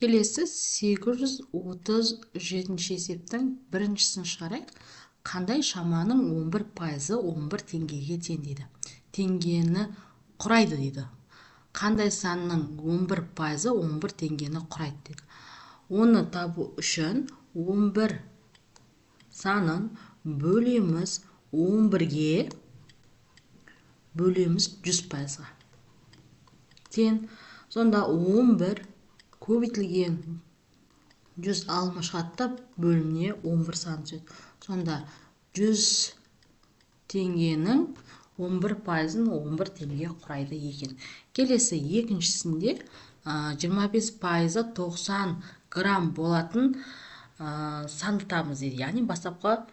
Келесі 837 есептің біріншісін шығарайық. Қандай шаманың 11%-ы 11 теңгеге тең дейді. Теңгені құрайды дейді. Қандай санның 11%-ы 11 теңгені құрайды дейді. Оны табу үшін 11 санын бөлеміз 11-ге, бөлеміз 100%-ға. Тең. Сонда 11 көбейтілген 100 алымы шығады, бөліміне 11 сан түседі. Сонда 100 теңгенің 11%-ын 11 теңге құрайды екен. Келесі екіншісінде 25%-ы 90 грамм болатын санды табыңыз дейді. Яғни бастапқы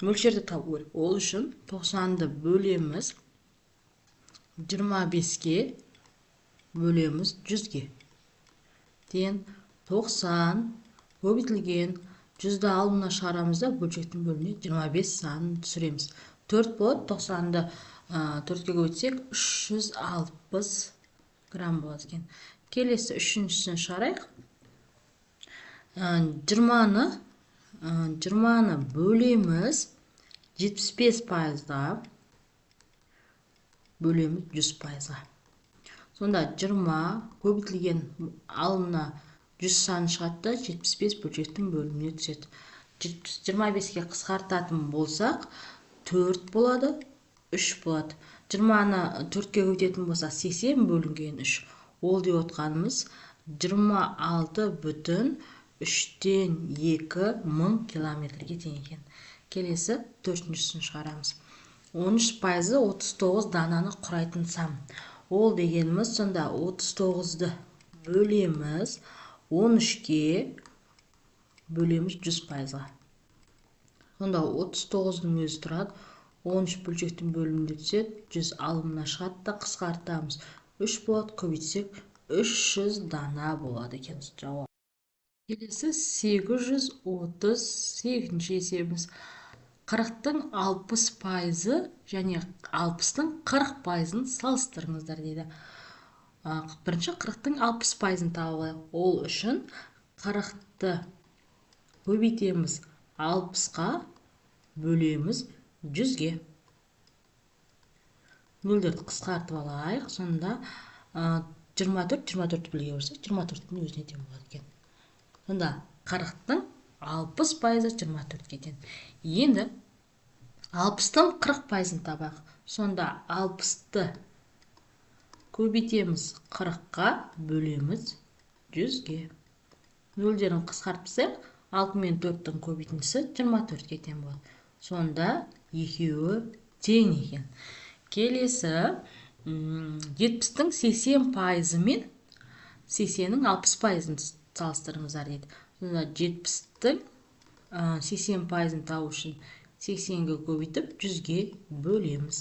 мөлшерді табу керек. Ол үшін 90-ды бөлеміз 25-ге, бөлеміз 100-ге. Тең 90 көбейтілген 100-ді алымына шығарамыз да бөлшектің бөліміне 25 санын түсіреміз. 4 болады. 90-ды 4-ке көбейтсек 360 грамм болады екен. Келесі үшіншісін шығарайық. 20-ны бөлеміз 75%-ға, бөлеміз 100%-ға. Сонда 20 көбейтілген алымына 100 сан шығады, 75 бөлшектің бөліміне түседі. 25-ге қысқартатын болсақ 4 болады, 3 болады. 20-ны 4-ке көбейтетін болсақ 80 бөлінген 3. Ол деп отқанымыз 26,3 мың километрге тең екен. Келесі төртіншісін шығарамыз. 13%-ы 39 дананы құрайтын сан. Ол дегеніміз сонда 39-ды бөлеміз 13-ке, бөлеміз 100%-ға. Сонда 39-ның өзі тұрады. 13 бөлшектің бөлімінде түседі. 100 алымына шығады, қысқартамыз. 3 болады, көбейтсек 300 дана болады екен жауап. Келесі 838 есебіміз. 40-тың 60%-ы және 60-тың 40%-ын салыстырыңыздар дейді. Бірінші 40-тың 60%-ын табайық. Ол үшін 40-ты көбейтеміз 60-ға, бөлеміз 100-ге. Нөлдерді қысқартып алайық. Сонда 24 білге көрсек, 24-тің өзіне тең болады екен. Сонда 40-тың 60%-ы 24-ге тең. Енді 60-тың 40%-ын табайық. Сонда 60-ты көбейтеміз 40-ға, бөлеміз 100-ге. Нөлдерін қысқартпасақ, 6 мен 4-тің көбейтіндісі 24-ге тең болады. Сонда екеуі тең екен. Келесі 70-тің 80%-ы мен 80-ның 60%-ын салыстырыңыздар дейді. Сонда 70-тің 80%-ын табу үшін 80-ге көбейтіп 100-ге бөлеміз.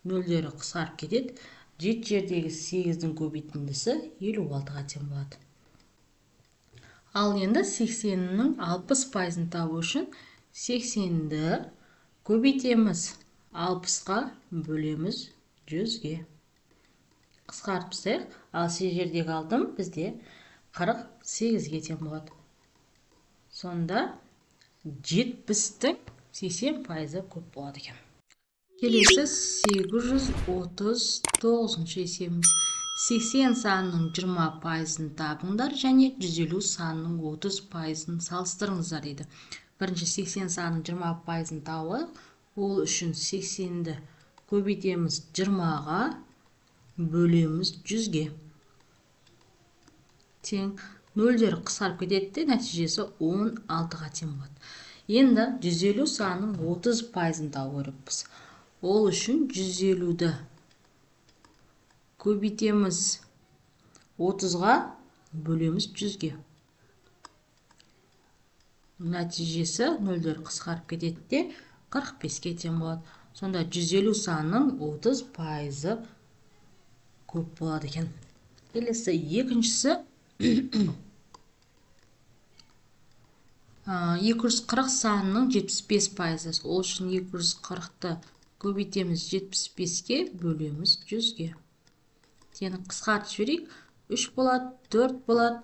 Нөлдері қысқарып кетеді. 7 жердегі 8-дің көбейтіндісі 56-ға тең болады. Ал енді 80-ның 60%-ын табу үшін 80-ді көбейтеміз 60-ға, бөлеміз 100-ге. Қысқартпасақ, ал жердегі алдым бізде 48-ге тең болады. Сонда 70-тің 80%-ы көп болады екен. Келесі 839 есебіміз. 80 санының 20%-ын табыңдар және 150 санының 30%-ын салыстырыңыздар дейді. Бірінші 80 санының 20%-ын табайық. Ол үшін 80-ді көбейтеміз 20-ға, бөлеміз 100-ге. Тең. Нөлдері қысқарып кетеді, нәтижесі 16-ға тең болады. Енді 150 санының 30%-ын табу керекпіз. Ол үшін 150-ді көбейтеміз 30-ға, бөлеміз 100-ге. Нәтижесі нөлдер қысқарып кетеді, 45-ге тең болады. Сонда 150 санның 30%-ы көп болады екен. Келесі екіншісі 240 санының 75%-ы. Ол үшін 240-ты көбейтеміз 75-ге, бөлеміз 100-ге. Тені қысқартып жіберейік. 3 болады, 4 болады.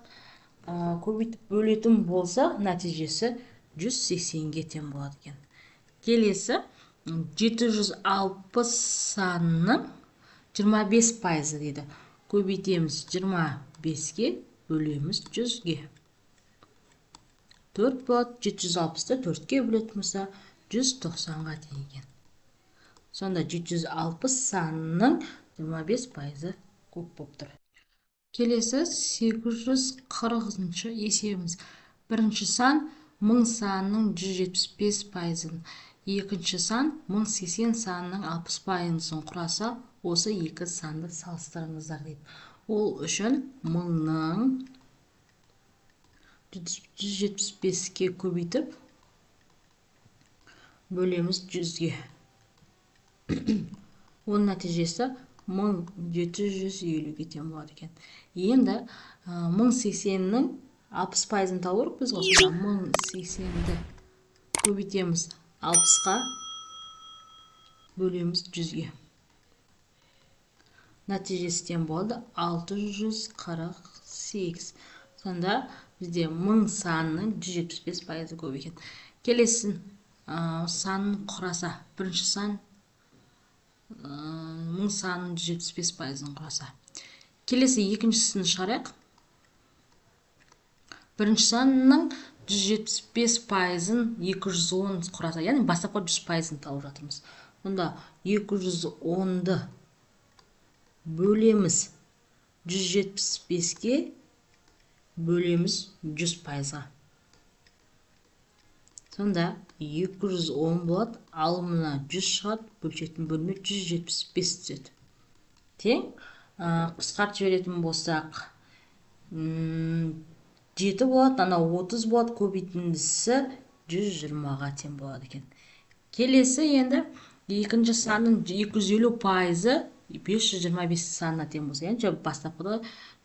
көбейтіп бөлетін болсақ, нәтижесі 180-ге тең болады екен. Келесі 760 санының 25% дейді. Көбейтеміз 25-ге, бөлеміз 100-ге. 4 болады, 760-ты 4-ке бөлетін болса 190-ға тең екен. Сонда 760 санының 25% көп болып тұр. Келесі 840-шы есебіміз. Бірінші сан 1000 санының 175%-ын, екінші сан 1080 санының 60%-ын құраса, осы екі санды салыстырыңыздар дейді. Ол үшін 1000-ның 175-ке көбейтіп бөлеміз 100-ге. Оның нәтижесі 1750-ге тең болады екен. Енді 1080-ның 60%-ын табу керек біз ғой. 1080-ді көбейтеміз 60-ға, бөлеміз 100-ге. Нәтижесі тең болады 648. Сонда бізде 1000 санының 175% көп екен. Келесі санын құраса, бірінші сан 1000 санының 175%-ын құраса. Келесі екіншісін шығарайық. Бірінші санның 175%-ын 210 құраса, яғни бастапқы 100%-ын тауып жатырмыз. Онда 210-ды бөлеміз 175-ге, бөлеміз 100%-ға. Сонда 210 болады, ал мына 100 шығады, бөлшектің бөлімі 175 түседі. Тең, қысқартып жіберетін болсақ, 7 болады, ана 30 болады, көбейтіндісі 120-ға тең болады екен. Келесі енді екінші санның 250%-ы 525 санына тең болса, яғни бастапқыда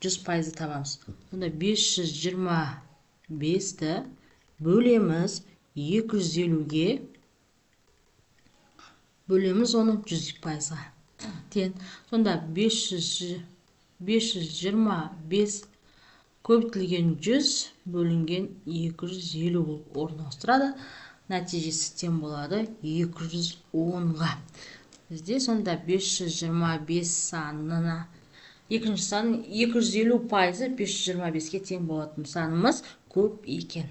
100% табамыз. Сонда 525-ті бөлеміз 250-ге, бөлеміз оны 100%-ға тең. Сонда 525 көбейтілген 100 бөлінген 250 болып орналастырады. Нәтижесі тең болады 210-ға. Бізде сонда 525 санына, екінші санның 250%-ы 525-ге тең болатын санымыз көп екен.